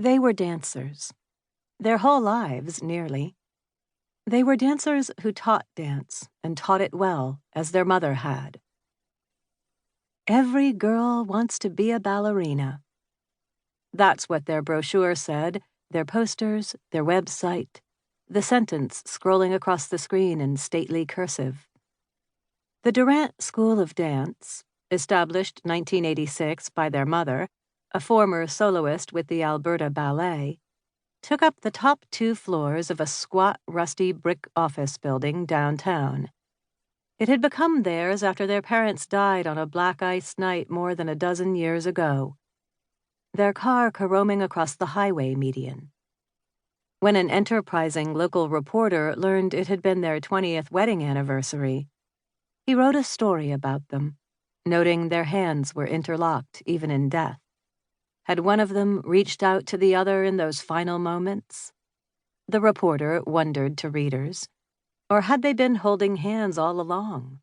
They were dancers. Their whole lives, nearly. They were dancers who taught dance, and taught it well, as their mother had. Every girl wants to be a ballerina. That's what their brochure said, their posters, their website, the sentence scrolling across the screen in stately cursive. The Durant School of Dance, established 1986 by their mother, a former soloist with the Alberta Ballet, took up the top 2 floors of a squat, rusty brick office building downtown. It had become theirs after their parents died on a black ice night more than a dozen years ago, their car caroming across the highway median. When an enterprising local reporter learned it had been their 20th wedding anniversary, he wrote a story about them, noting their hands were interlocked even in death. Had one of them reached out to the other in those final moments? The reporter wondered to readers. Or had they been holding hands all along?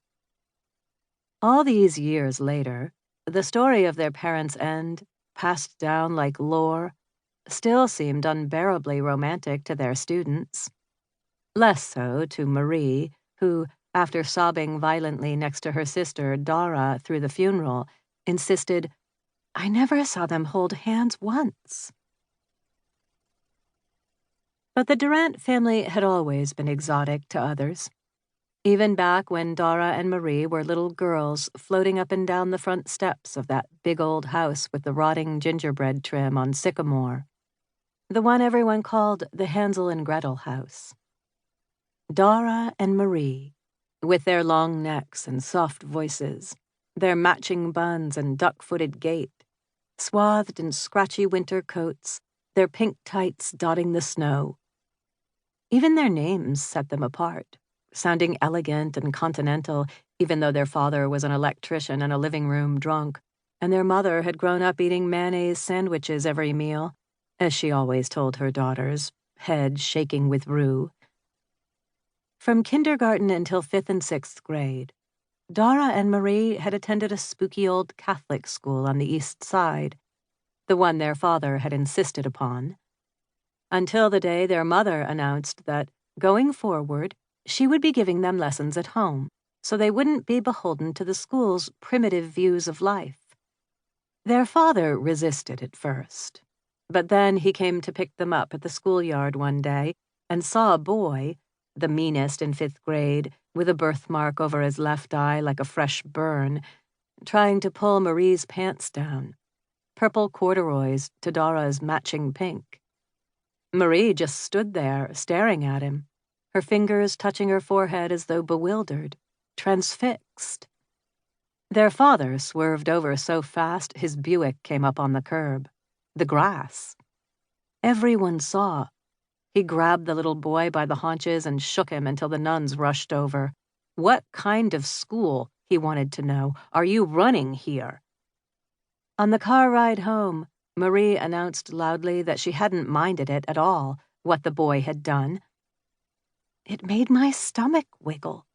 All these years later, the story of their parents' end, passed down like lore, still seemed unbearably romantic to their students. Less so to Marie, who, after sobbing violently next to her sister Dara through the funeral, insisted, "I never saw them hold hands once." But the Durant family had always been exotic to others. Even back when Dara and Marie were little girls floating up and down the front steps of that big old house with the rotting gingerbread trim on Sycamore, the one everyone called the Hansel and Gretel house. Dara and Marie, with their long necks and soft voices, their matching buns and duck-footed gait, swathed in scratchy winter coats, their pink tights dotting the snow. Even their names set them apart, sounding elegant and continental, even though their father was an electrician and a living room drunk, and their mother had grown up eating mayonnaise sandwiches every meal, as she always told her daughters, head shaking with rue. From kindergarten until 5th and 6th grade, Dara and Marie had attended a spooky old Catholic school on the East Side, the one their father had insisted upon, until the day their mother announced that, going forward, she would be giving them lessons at home, so they wouldn't be beholden to the school's primitive views of life. Their father resisted at first, but then he came to pick them up at the schoolyard one day and saw a boy, the meanest in 5th grade, with a birthmark over his left eye like a fresh burn, trying to pull Marie's pants down, purple corduroys to Dara's matching pink. Marie just stood there, staring at him, her fingers touching her forehead as though bewildered, transfixed. Their father swerved over so fast his Buick came up on the curb. The grass. Everyone saw. He grabbed the little boy by the haunches and shook him until the nuns rushed over. "What kind of school," he wanted to know, "are you running here?" On the car ride home, Marie announced loudly that she hadn't minded it at all, what the boy had done. "It made my stomach wiggle,"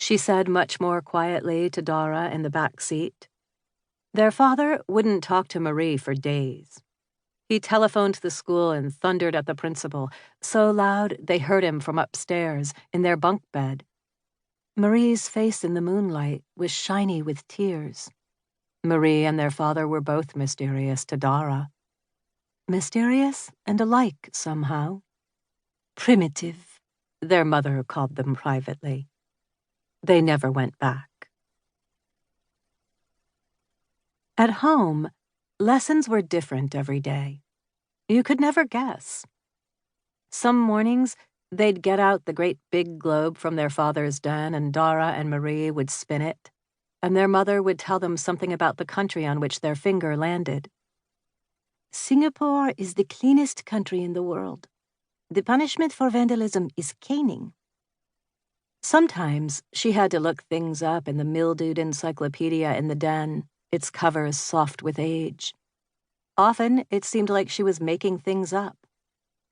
she said much more quietly to Dara in the back seat. Their father wouldn't talk to Marie for days. He telephoned the school and thundered at the principal, so loud they heard him from upstairs in their bunk bed. Marie's face in the moonlight was shiny with tears. Marie and their father were both mysterious to Dara. Mysterious and alike somehow. Primitive, their mother called them privately. They never went back. At home, lessons were different every day. You could never guess. Some mornings, they'd get out the great big globe from their father's den and Dara and Marie would spin it, and their mother would tell them something about the country on which their finger landed. "Singapore is the cleanest country in the world. The punishment for vandalism is caning." Sometimes she had to look things up in the mildewed encyclopedia in the den, its covers soft with age. Often it seemed like she was making things up.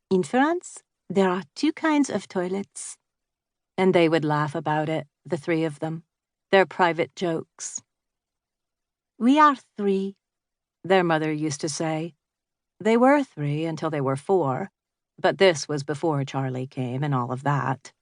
"In France, there are 2 kinds of toilets." And they would laugh about it, the 3 of them, their private jokes. "We are 3, their mother used to say. They were 3 until they were 4, but this was before Charlie came and all of that.